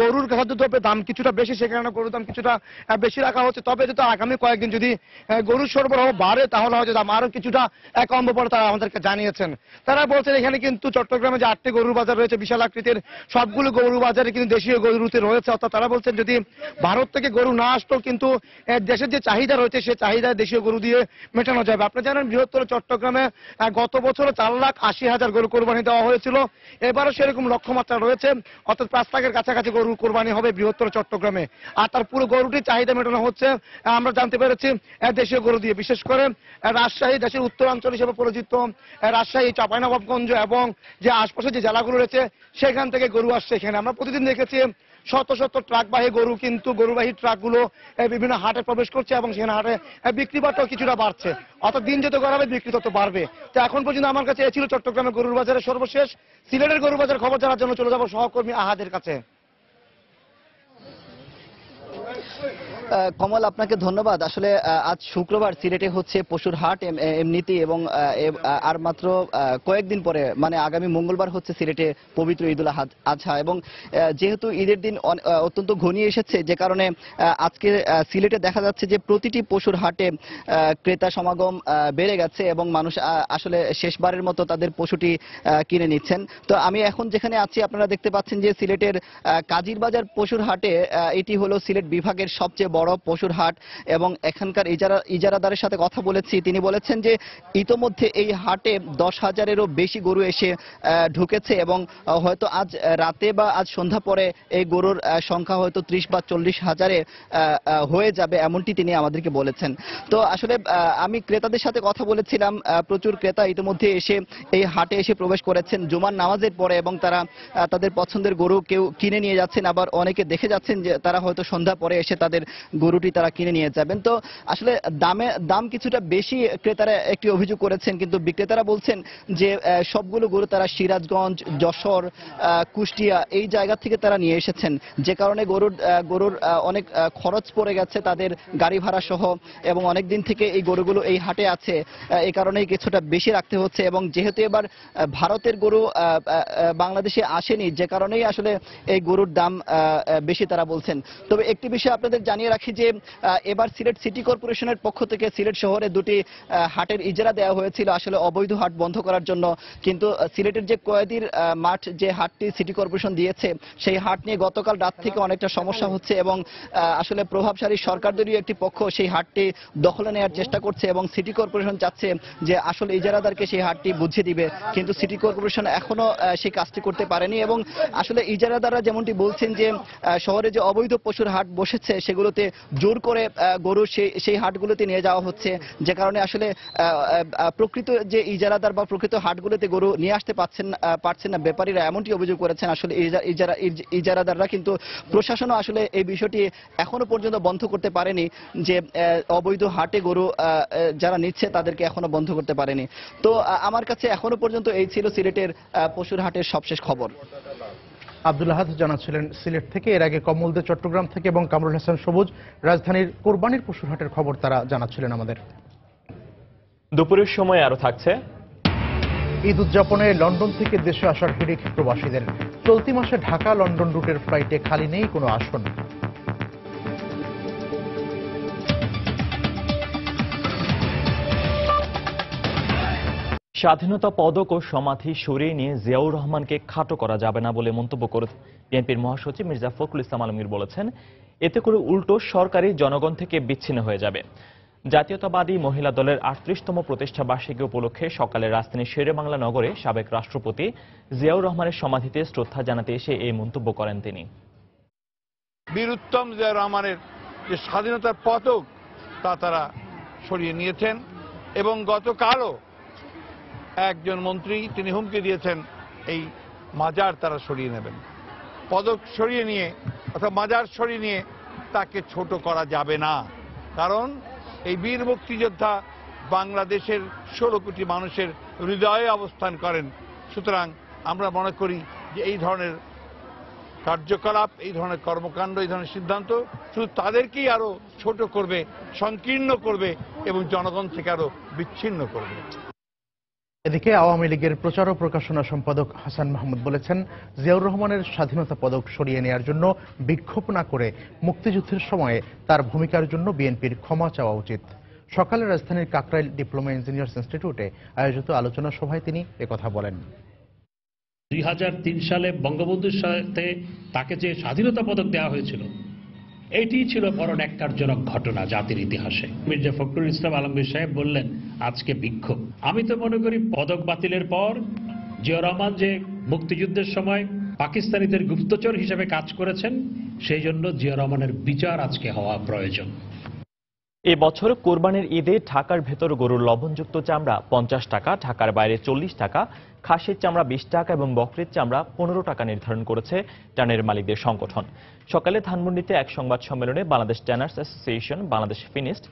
গরুর খাদ্যদ্রব্যের দাম কিছুটা বেশি, সে কারণে গরুর দাম কিছুটা বেশি রাখা হচ্ছে। তবে যদি আগামী কয়েকদিন যদি গরুর সরবরাহ বাড়ে তাহলে হয়তো দাম আরো কিছুটা কমবে বলে তারা আমাদেরকে জানিয়েছেন। তারা বলছেন এখানে কিন্তু চট্টগ্রামে যে 8টি গরুর বাজার রয়েছে বিশাল আকৃতির, সবগুলো গরুর বাজারে কিন্তু দেশীয় গরুতে রয়েছে। অর্থাৎ তারা বলছেন যদি ভারত থেকে গরু না আসতো কিন্তু দেশের যে চাহিদা রয়েছে সেই চাহিদা দেশীয় গরু দিয়ে মেটানো যাবে। আপনি জানেন বৃহত্তর চট্টগ্রামে গত বছর 4,80,000 গরু কোরবানি দেওয়া হয়েছিল, এবারও সেরকম লক্ষ্যমাত্রা রয়েছে, অর্থাৎ 5 লাখের কাছাকাছি গরু কোরবানি হবে বৃহত্তর চট্টগ্রামে। আর তার পুরো গরুটির চাহিদা মেটানো হচ্ছে আমরা জানতে পেরেছি দেশীয় গরু দিয়ে। বিশেষ করে রাজশাহী দেশের উত্তরাঞ্চল হিসেবে পরিচিত রাজশাহী, চাঁপাইনবাবগঞ্জ এবং যে আশপাশে যে জেলাগুলো রয়েছে সেখান থেকে গরু আসছে এখানে। আমরা প্রতিদিন দেখেছি শত শত ট্রাকবাহী গরু কিন্তু গরুবাহী ট্রাকগুলো বিভিন্ন হাটে প্রবেশ করছে এবং সেখানে হাটে বিক্রি বাটাও কিছুটা বাড়ছে। অর্থাৎ দিন যত গড়াবে বিক্রি তত বাড়বে। তো এখন পর্যন্ত আমার কাছে ছিল চট্টগ্রামের গরুর বাজারের সর্বশেষ। সিলেটের গরুর বাজার খবর জানার জন্য চলে যাব সহকর্মী আহাদের কাছে। কমল, আপনাকে ধন্যবাদ। আসলে আজ শুক্রবার সিলেটে হচ্ছে পশুর হাট এমনিতেই, এবং আর মাত্র কয়েকদিন পরে মানে আগামী মঙ্গলবার হচ্ছে সিলেটে পবিত্র ঈদুল আজহা, এবং যেহেতু ঈদের দিন অত্যন্ত ঘনিয়ে এসেছে যে কারণে আজকে সিলেটে দেখা যাচ্ছে যে প্রতিটি পশুর হাটে ক্রেতা সমাগম বেড়ে গেছে এবং মানুষ আসলে শেষবারের মতো তাদের পশুটি কিনে নিচ্ছেন। তো আমি এখন যেখানে আছি আপনারা দেখতে পাচ্ছেন যে সিলেটের কাজিরবাজার পশুর হাটে, এটি হলো সিলেট বিভাগের সবচেয়ে বড় পশুর হাট, এবং এখানকার ইজারাদারের সাথে কথা বলেছি। তিনি বলেছেন যে ইতোমধ্যে এই হাটে 10,000-এরও বেশি গরু এসে ঢুকেছে এবং হয়তো আজ রাতে বা আজ সন্ধ্যা পরে এই গরুর সংখ্যা হয়তো 30 বা 40,000-এ হয়ে যাবে, এমনটি তিনি আমাদেরকে বলেছেন। তো আসলে আমি ক্রেতাদের সাথে কথা বলেছিলাম, প্রচুর ক্রেতা ইতোমধ্যে এসে এই হাটে এসে প্রবেশ করেছেন জুমার নামাজের পরে, এবং তারা তাদের পছন্দের গরু কেউ কিনে নিয়ে যাচ্ছেন, আবার অনেকে দেখে যাচ্ছেন যে তারা হয়তো সন্ধ্যা পরে এসে তাদের গরুটি তারা কিনে নিয়ে যাবেন। তো আসলে দাম কিছুটা বেশি ক্রেতারা একটি অভিযোগ করেছেন, কিন্তু বিক্রেতারা বলছেন যে সবগুলো গরু তারা সিরাজগঞ্জ, যশোর, কুষ্টিয়া এই জায়গা থেকে তারা নিয়ে এসেছেন, যে কারণে গরুর অনেক খরচ পড়ে গেছে তাদের গাড়ি ভাড়া সহ, এবং অনেক দিন থেকে এই গরুগুলো এই হাটে আছে, এই কারণেই কিছুটা বেশি রাখতে হচ্ছে। এবং যেহেতু এবার ভারতের গরু বাংলাদেশে আসেনি, যে কারণেই আসলে এই গরুর দাম বেশি তারা বলছেন। তবে একটি বিষয় আপনাদের জানিয়ে রাখি যে এবার সিলেট সিটি কর্পোরেশনের পক্ষ থেকে সিলেট শহরে 2টি হাটের ইজারা দেওয়া হয়েছিল আসলে অবৈধ হাট বন্ধ করার জন্য, কিন্তু সিলেটের যে কয়েদির মাঠ যে হাটটি সিটি কর্পোরেশন দিয়েছে সেই হাট নিয়ে গতকাল রাত থেকে অনেকটা সমস্যা হচ্ছে, এবং আসলে প্রভাবশালী সরকারদেরই একটি পক্ষ সেই হাটটি দখলে নেওয়ার চেষ্টা করছে, এবং সিটি কর্পোরেশন চাচ্ছে যে আসলে ইজারাদারকে সেই হাটটি বুঝিয়ে দিবে, কিন্তু সিটি কর্পোরেশন এখনো সেই কাজটি করতে পারেনি। এবং আসলে ইজারাদাররা যেমনটি বলছেন যে শহরে যে অবৈধ পশুর হাট বসেছে সেগুলোতে জোর করে গরু সেই হাটগুলোতে নিয়ে যাওয়া হচ্ছে, যে কারণে আসলে প্রকৃত যে ইজারাদার বা প্রকৃত হাটগুলোতে গরু নিয়ে আসতে পারছেন না ব্যাপারীরা, এমনটি অভিযোগ করেছেন আসলে ইজারাদাররা। কিন্তু প্রশাসনও আসলে এই বিষয়টি এখনো পর্যন্ত বন্ধ করতে পারেনি, যে অবৈধ হাটে গরু যারা নিচ্ছে তাদেরকে এখনো বন্ধ করতে পারেনি। তো আমার কাছে এখনো পর্যন্ত এই ছিল সিলেটের পশুর হাটের সবশেষ খবর। আব্দুল আহাদ জানাচ্ছিলেন সিলেট থেকে। এর আগে কমল দে চট্টগ্রাম থেকে এবং কামরুল হাসান সবুজ রাজধানীর কোরবানির পশুর হাটের খবর তারা জানাচ্ছিলেন আমাদের। দুপুরের সময় আরো থাকছে ঈদ উদযাপনে লন্ডন থেকে দেশে আসার হিড়িক প্রবাসীদের। চলতি মাসে ঢাকা লন্ডন রুটের ফ্লাইটে খালি নেই কোনো আসন। স্বাধীনতা পদক ও সমাধি সরিয়ে নিয়ে জিয়াউর রহমানকে খাটো করা যাবে না বলে মন্তব্য করে বিএনপির মহাসচিব মির্জা ফখরুল ইসলাম আলমগীর বলেছেন, এতে করে উল্টো সরকারি জনগণ থেকে বিচ্ছিন্ন হয়ে যাবে। জাতীয়তাবাদী মহিলা দলের 38তম প্রতিষ্ঠা বার্ষিকী উপলক্ষে সকালে রাজধানীর শেরেবাংলা নগরে সাবেক রাষ্ট্রপতি জিয়াউর রহমানের সমাধিতে শ্রদ্ধা জানাতে এসে এই মন্তব্য করেন তিনি। বীর উত্তম জিয়াউর রহমানের যে স্বাধীনতার পদক তা তারা সরিয়ে নিয়েছেন, এবং গতকালও একজন মন্ত্রী তিনি হুমকি দিয়েছেন এই মাজার তারা সরিয়ে নেবেন। পদক সরিয়ে নিয়ে অথবা মাজার সরিয়ে নিয়ে তাকে ছোট করা যাবে না, কারণ এই বীর মুক্তিযোদ্ধা বাংলাদেশের 16 কোটি মানুষের হৃদয়ে অবস্থান করেন। সুতরাং আমরা মনে করি যে এই ধরনের কার্যকলাপ, এই ধরনের কর্মকাণ্ড, এই ধরনের সিদ্ধান্ত শুধু তাদেরকেই আরো ছোট করবে, সংকীর্ণ করবে এবং জনগণ থেকে আরো বিচ্ছিন্ন করবে। এদিকে আওয়ামী লীগের প্রচার ও প্রকাশনা সম্পাদক হাসান মাহমুদ বলেছেন, জিয়াউর রহমানের স্বাধীনতা পদক সরিয়ে নেওয়ার জন্য বিক্ষোভ না করে মুক্তিযুদ্ধের সময়ে তার ভূমিকার জন্য বিএনপির ক্ষমা চাওয়া উচিত। সকালে রাজধানীর কাকরাইল ডিপ্লোমা ইঞ্জিনিয়ার্স ইনস্টিটিউটে আয়োজিত আলোচনা সভায় তিনি একথা বলেন। 2003 সালে বঙ্গবন্ধুর সাথে তাকে যে স্বাধীনতা পদক দেওয়া হয়েছিল, এটি ছিল বড় ন্যাক্কারজনক ঘটনা জাতির ইতিহাসে। মির্জা ফখরুল ইসলাম আলমগীর সাহেব বললেন আজকে বিক্ষোভ। আমি তো মনে করি পদক বাতিলের পর জিয়াউর রহমান যে মুক্তিযুদ্ধের সময় পাকিস্তানিদের গুপ্তচর হিসেবে কাজ করেছেন, সেই জন্য জিয়াউর রহমানের বিচার আজকে হওয়া প্রয়োজন। এ বছর কোরবানির ঈদে ঢাকার ভেতর গরুর লবণযুক্ত চামড়া 50 টাকা, ঢাকার বাইরে 40 টাকা, খাসির চামড়া 20 টাকা এবং বকরির চামড়া 15 টাকা নির্ধারণ করেছে ট্যানের মালিকদের সংগঠন। সকালে ধানমন্ডিতে এক সংবাদ সম্মেলনে Bangladesh tanners association, Bangladesh finished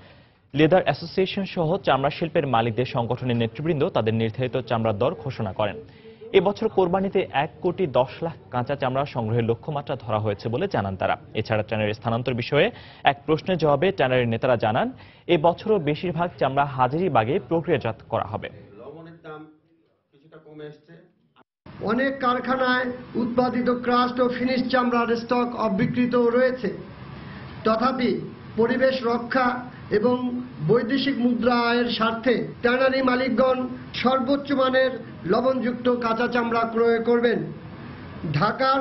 leather association সহ চামড়া শিল্পের মালিকদের সংগঠনের নেতৃবৃন্দ তাদের নির্ধারিত চামড়ার দর ঘোষণা করেন। এবছর কোরবানিতে 1 কোটি 10 লাখ কাঁচা চামড়া সংগ্রহের লক্ষ্যমাত্রা ধরা হয়েছে বলে জানান তারা। এছাড়া ট্যানারির স্থানান্তর বিষয়ে এক প্রশ্নের জবাবে ট্যানারির নেতারা জানান, এবছরও বেশিরভাগ চামড়া হাজারীবাগে প্রক্রিয়াজাত করা হবে। অনেক কারখানায় উৎপাদিত ক্রাস্ট ও ফিনিশ চামড়ার স্টক অবিকৃত রয়েছে। তথাপি পরিবেশ রক্ষা এবং বৈদেশিক মুদ্রা আয়ের স্বার্থে ট্যানারি মালিকগণ সর্বোচ্চ মানের লবণযুক্ত কাঁচা চামড়া ক্রয় করবেন। ঢাকার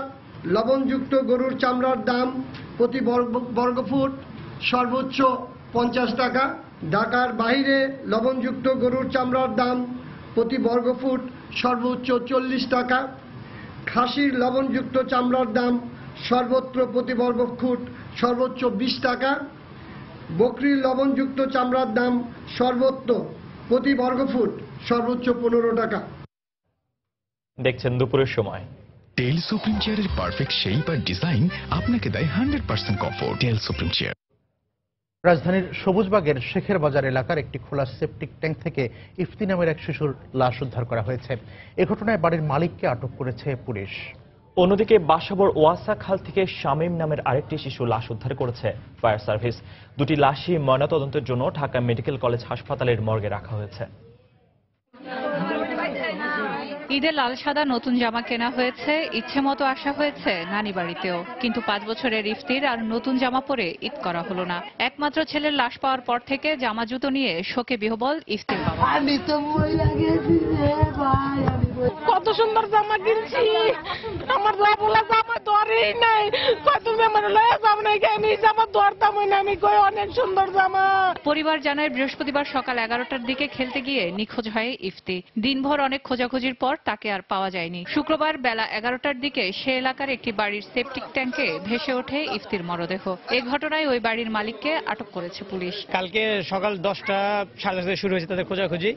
লবণযুক্ত গরুর চামড়ার দাম প্রতি বর্গফুট সর্বোচ্চ 50 টাকা, ঢাকার বাইরে লবণযুক্ত গরুর চামড়ার দাম প্রতি বর্গফুট সর্বোচ্চ 40 টাকা, খাসির লবণযুক্ত চামড়ার দাম সর্বত্র প্রতি বর্গফুট সর্বোচ্চ 20 টাকা, বকরির লবণযুক্ত চামড়ার দাম সর্বত্র প্রতি বর্গফুট সর্বোচ্চ 15 টাকা। দেখছেন দুপুরের সময়। টেল সুপ্রিম চেয়ারের পারফেক্ট শেপ আর ডিজাইন আপনাকে দেয় 100% কমফোর্ট। টেল সুপ্রিম চেয়ার। রাজধানীর সবুজবাগের শেখের বাজার এলাকার একটি খোলা সেপটিক ট্যাঙ্ক থেকে ইফতি নামের এক শিশুর লাশ উদ্ধার করা হয়েছে। এ ঘটনায় বাড়ির মালিককে আটক করেছে পুলিশ। অন্যদিকে বাসাবর ওয়াসা খাল থেকে শামীম নামের আরেকটি শিশু লাশ উদ্ধার করেছে ফায়ার সার্ভিস। দুটি লাশই ময়নাতদন্তের জন্য ঢাকা মেডিকেল কলেজ হাসপাতালের মর্গে রাখা হয়েছে। ঈদে লাল সাদা নতুন জামা কেনা হয়েছে, ইচ্ছে মতো আসা হয়েছে নানি বাড়িতেও, কিন্তু 5 বছরের ইফতির আর নতুন জামা পরে ঈদ করা হলো না। একমাত্র ছেলের লাশ পাওয়ার পর থেকে জামা জুতো নিয়ে শোকে বিহ্বল ইফতির বাবা। কত সুন্দর জামা কিনছি, আমার বলা জামা ধরেই নাই, তুমি আমার লয়া জামা নাই কেন, জামা ধরতাম না আমি, অনেক সুন্দর জামা। পরিবার জানায় বৃহস্পতিবার সকাল 11টার দিকে খেলতে গিয়ে নিখোঁজ হয় ইফতি। দিনভর অনেক খোঁজাখুঁজির পর তাকে আর পাওয়া যায়নি। শুক্রবার বেলা 11টার দিকে সে এলাকার একটি বাড়ির সেপটিক ট্যাঙ্কে ভেসে ওঠে ইফতির মরদেহ। এই ঘটনায় ওই বাড়ির মালিককে আটক করেছে পুলিশ। কালকে সকাল 10টা সাড়ে 10টায় শুরু হয়েছে তাদের খোঁজাখুঁজি,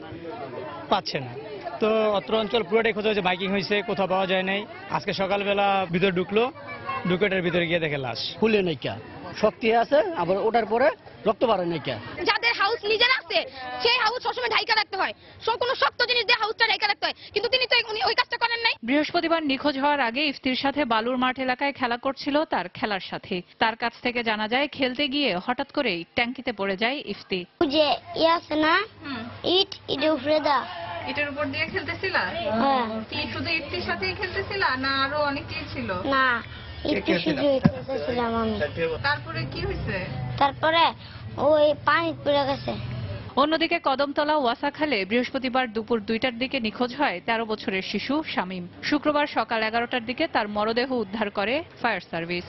পাচ্ছে না। তো অত্র অঞ্চল পুরোটাই খোঁজা হয়েছে, বাইকিং হয়েছে, কোথাও পাওয়া যায় নাই। আজকে সকালবেলা ভিতরে ঢুকলো, ঢুকেটার ভিতরে গিয়ে দেখে লাশ। ফুলে নাইকা শক্তি আছে, আবার ওটার পরে রক্ত বাড়ে নাইকা। যাদের হাউস নিজের আছে সেই হাউস সবসময় ঢাইকা রাখতে হয়, কোনো শক্ত জিনিস দিয়ে হাউসটা ঢাইকা রাখতে হয়, কিন্তু তিনি তো ওই কাজটা করেন নাই। বৃহস্পতিবার নিখোঁজ হওয়ার আগে ইফতির সাথে বালুর মাঠ এলাকায় খেলা করছিল তার খেলার সাথী। তার কাছ থেকে জানা যায় খেলতে গিয়ে হঠাৎ করেই ট্যাঙ্কিতে পড়ে যায় ইফতি। যে আছে না ইট উপরে দা, এটার উপর দিয়ে খেলতেছিল। কি শুধু ইফতির সাথেই খেলতেছিল না আরো অনেকেই ছিল? না, ইফতি শুধু খেলতেছিলাম আমি। তারপরে কি হয়েছে? তারপরে ওই পানি পড়ে গেছে। অন্যদিকে কদমতলা ওয়াসাখালে বৃহস্পতিবার দুপুর 2টার দিকে নিখোঁজ হয় 13 বছরের শিশু শামীম। শুক্রবার সকাল 11টার দিকে তার মরদেহ উদ্ধার করে ফায়ার সার্ভিস।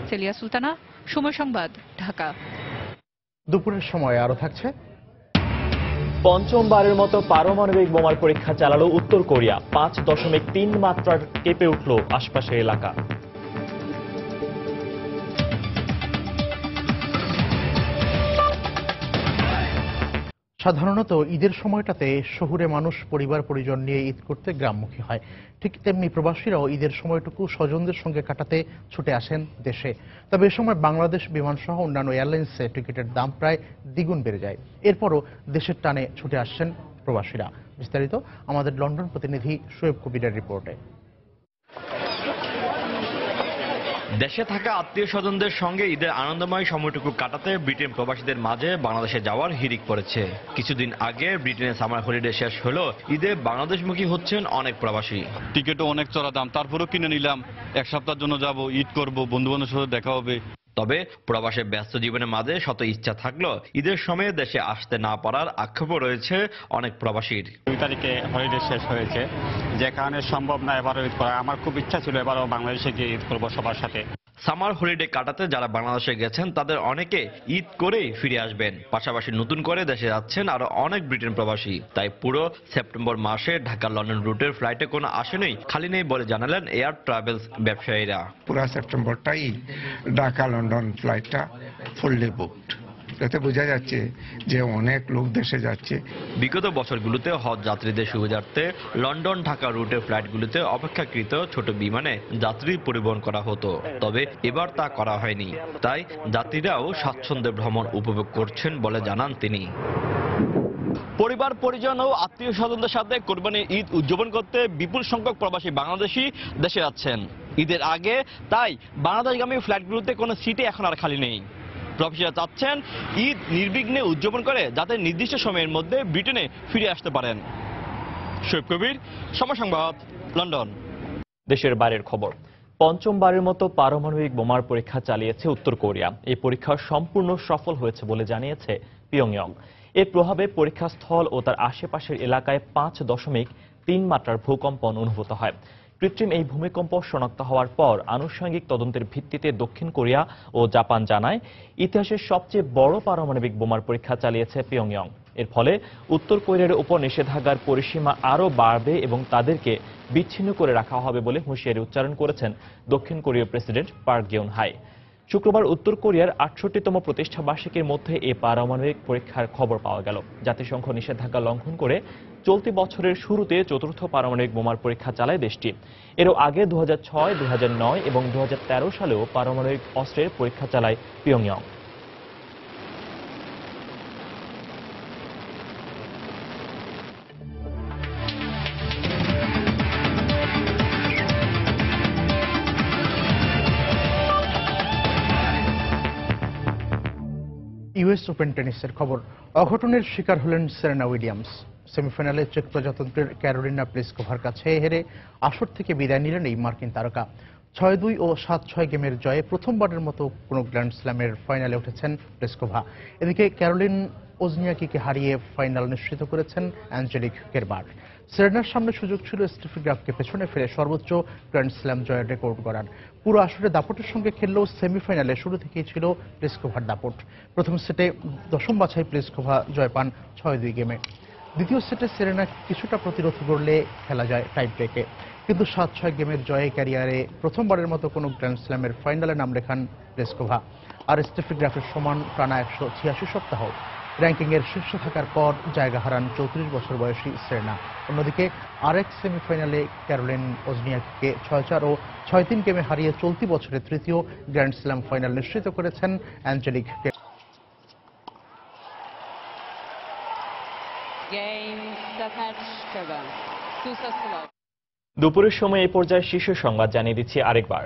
সেলিয়া সুলতানা, সময় সংবাদ, ঢাকা। দুপুরের সময় আরো থাকছে। পঞ্চমবারের মতো পারমাণবিক বোমার পরীক্ষা চালালো উত্তর কোরিয়া। 5.3 মাত্রার কেঁপে উঠল আশপাশের এলাকা। সাধারণত ঈদের সময়টাতে শহুরে মানুষ পরিবার পরিজন নিয়ে ঈদ করতে গ্রামমুখী হয়। ঠিক তেমনি প্রবাসীরাও ঈদের সময়টুকু স্বজনদের সঙ্গে কাটাতে ছুটে আসেন দেশে। তবে এ সময় বাংলাদেশ বিমানসহ অন্যান্য এয়ারলাইন্সে টিকিটের দাম প্রায় দ্বিগুণ বেড়ে যায়। এরপরও দেশের টানে ছুটে আসছেন প্রবাসীরা। বিস্তারিত আমাদের লন্ডন প্রতিনিধি শোয়েব কবিরের রিপোর্টে। দেশে থাকা আত্মীয় স্বজনদের সঙ্গে ঈদের আনন্দময় সময়টুকু কাটাতে ব্রিটেন প্রবাসীদের মাঝে বাংলাদেশে যাওয়ার হিড়িক পড়েছে। কিছুদিন আগে ব্রিটেনের সামার হলিডে শেষ হলো, ঈদে বাংলাদেশমুখী হচ্ছেন অনেক প্রবাসী। টিকিটও অনেক চড়া দাম, তারপরেও কিনে নিলাম। এক সপ্তাহের জন্য যাব, ঈদ করব, বন্ধু বান্ধবের সাথে দেখা হবে। তবে প্রবাসের ব্যস্ত জীবনের মাঝে শত ইচ্ছা থাকলেও ঈদের সময়ে দেশে আসতে না পারার আক্ষেপও রয়েছে অনেক প্রবাসীর। 2 তারিখে হলিডে শেষ হয়েছে, যে কারণে সম্ভব না এবারও ঈদ করা। আমার খুব ইচ্ছা ছিল এবারও বাংলাদেশে গিয়ে ঈদ করবো সবার সাথে। সামার হলিডে কাটাতে যারা বাংলাদেশে গেছেন তাদের অনেকে ঈদ করেই ফিরে আসবেন। পাশাপাশি নতুন করে দেশে যাচ্ছেন আরো অনেক ব্রিটেন প্রবাসী। তাই পুরো সেপ্টেম্বর মাসে ঢাকা লন্ডন রুটের ফ্লাইটে কোনো আসেনি, খালি নেই বলে জানালেন এয়ার ট্রাভেলস ব্যবসায়ীরা। পুরো সেপ্টেম্বরটাই ঢাকা লন্ডন ফ্লাইটটা ফুললি বুকড। এতে বোঝা যাচ্ছে যে অনেক লোক দেশে যাচ্ছে। বিগত বছরগুলোতে হজ যাত্রীদের সুবিধার্থে লন্ডন ঢাকা রুটের ফ্লাইটগুলোতে অপেক্ষাকৃত ছোট বিমানে যাত্রী পরিবহন করা হতো, তবে এবার তা করা হয়নি। তাই যাত্রীরাও স্বাচ্ছন্দ্যে ভ্রমণ উপভোগ করছেন বলে জানান তিনি। পরিবার পরিজন ও আত্মীয় স্বজনদের সাথে কোরবানির ঈদ উদযাপন করতে বিপুল সংখ্যক প্রবাসী বাংলাদেশি দেশে যাচ্ছেন ঈদের আগে। তাই বাংলাদেশগামী ফ্লাইটগুলোতে কোনো সিটে এখন আর খালি নেই। প্রবাসীরা চাচ্ছেন ঈদ নির্বিঘ্নে উদযাপন করে যাতে নির্দিষ্ট সময়ের মধ্যে ব্রিটেনে ফিরে আসতে পারেন। শোয়েব কবির, সময় সংবাদ, লন্ডন। দেশের বাইরের খবর। পঞ্চমবারের মতো পারমাণবিক বোমার পরীক্ষা চালিয়েছে উত্তর কোরিয়া। এই পরীক্ষা সম্পূর্ণ সফল হয়েছে বলে জানিয়েছে পিয়ংইয়ং। এর প্রভাবে পরীক্ষাস্থল ও তার আশেপাশের এলাকায় 5.3 মাত্রার ভূকম্পন অনুভূত হয়। কৃত্রিম এই ভূমিকম্প শনাক্ত হওয়ার পর আনুষঙ্গিক তদন্তের ভিত্তিতে দক্ষিণ কোরিয়া ও জাপান জানায় ইতিহাসের সবচেয়ে বড় পারমাণবিক বোমার পরীক্ষা চালিয়েছে পিয়ংইয়ং। এর ফলে উত্তর কোরিয়ার উপর নিষেধাজ্ঞার পরিসীমা আরও বাড়বে এবং তাদেরকে বিচ্ছিন্ন করে রাখা হবে বলে হুঁশিয়ারি উচ্চারণ করেছেন দক্ষিণ কোরীয় প্রেসিডেন্ট পার্ক গেউন হাই। শুক্রবার উত্তর কোরিয়ার 68তম প্রতিষ্ঠাবার্ষিকীর মধ্যে এই পারমাণবিক পরীক্ষার খবর পাওয়া গেল। জাতিসংঘ নিষেধাজ্ঞা লঙ্ঘন করে চলতি বছরের শুরুতে চতুর্থ পারমাণবিক বোমার পরীক্ষা চালায় দেশটি। এরও আগে 2006, 2009 এবং 2013 সালেও পারমাণবিক অস্ত্রের পরীক্ষা চালায় পিয়ংইয়ং। ইউএস ওপেন টেনিসের খবর। অঘটনের শিকার হলেন সেরেনা উইলিয়ামস। সেমিফাইনালে চেক প্রজাতন্ত্রের ক্যারোলিনা প্লিসকোভার কাছে হেরে আসর থেকে বিদায় নিলেন এই মার্কিন তারকা। 6-2 ও 7-6 গেমের জয়ে প্রথমবারের মতো কোনো গ্র্যান্ড স্ল্যামের ফাইনালে উঠেছেন প্লিসকোভা। এদিকে ক্যারোলিন ওজনিয়াকিকে হারিয়ে ফাইনাল নিশ্চিত করেছেন অ্যাঞ্জেলিক কেরবার। সেরেনার সামনে সুযোগ ছিল স্টেফি গ্রাফকে পেছনে ফেলে সর্বোচ্চ গ্র্যান্ড স্ল্যাম জয়ের রেকর্ড গড়ার। পুরো আসরে দাপটের সঙ্গে খেললেও সেমিফাইনালে শুরু থেকেই ছিল প্লিসকোভার দাপট। প্রথম সেটে দশম বাছাই প্লিসকোভা জয় পান 6-2 গেমে। দ্বিতীয় সেটে সেরেনা কিছুটা প্রতিরোধ গড়লে খেলা যায় টাই ব্রেকে, কিন্তু 7-6 গেমের জয়ে ক্যারিয়ারে প্রথমবারের মতো কোনো গ্র্যান্ড স্ল্যামের ফাইনালে নাম লেখান প্লিসকোভা। আর স্টেফি গ্রাফের সমান টানা 186 সপ্তাহ র্যাঙ্কিংয়ের শীর্ষে থাকার পর জায়গা হারান 34 বছর বয়সী সেরেনা। অন্যদিকে আরেক সেমিফাইনালে ক্যারোলিন ওজনিয়াকিকে 6-4 ও 6-3 গেমে হারিয়ে চলতি বছরের তৃতীয় গ্র্যান্ড স্ল্যাম ফাইনাল নিশ্চিত করেছেন অ্যাঞ্জেলিক। দুপুরের সময় এই পর্যায়ে শীর্ষ সংবাদ জানিয়ে দিচ্ছি আরেকবার।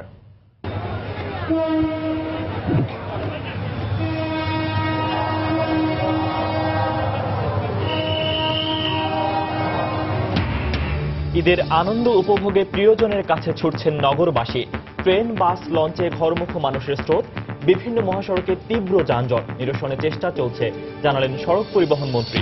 ঈদের আনন্দ উপভোগে প্রিয়জনের কাছে ছুটছেন নগরবাসী। ট্রেন, বাস, লঞ্চে ঘরমুখো মানুষের স্রোত। বিভিন্ন মহাসড়কে তীব্র যানজট নিরসনের চেষ্টা চলছে, জানালেন সড়ক পরিবহন মন্ত্রী।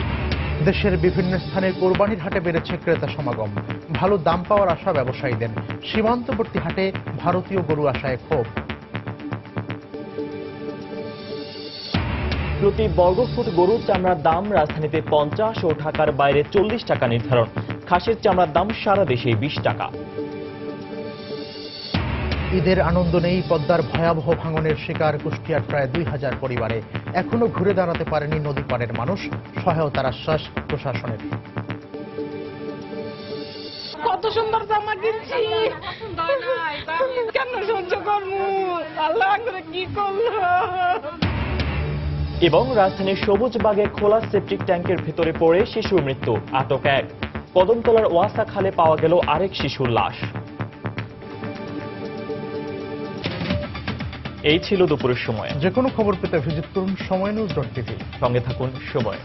দেশের বিভিন্ন স্থানে কোরবানির হাটে বেড়েছে ক্রেতা সমাগম। ভালো দাম পাওয়ার আশা ব্যবসায়ীদের। সীমান্তবর্তী হাটে ভারতীয় গরু আশায় ক্ষোভ। প্রতি বর্গফুট গরুর চামড়ার দাম রাজধানীতে 50 ও ঢাকার বাইরে 40 টাকা নির্ধারণ। খাসির চামড়ার দাম সারা দেশে 20 টাকা। ঈদের আনন্দ নেই। পদ্মার ভয়াবহ ভাঙনের শিকার কুষ্টিয়ার প্রায় 2000 পরিবারে। এখনো ঘুরে দাঁড়াতে পারেনি নদী পাড়ের মানুষ। সহায়তার আশ্বাস প্রশাসনের। কত সুন্দর জামা কিনছি, কেন সহ্য করবো? আল্লাহ কি করলো? এবং রাজধানীর সবুজবাগে খোলা সেপটিক ট্যাঙ্কের ভেতরে পড়ে শিশুর মৃত্যু। আটক এক। কদমতলার ওয়াসা খালে পাওয়া গেল আরেক শিশুর লাশ। এই ছিল দুপুরের সময়। যে কোনো খবর পেতে ভিজিট করুন সময়নিউজ.tv। সঙ্গে থাকুন সময়।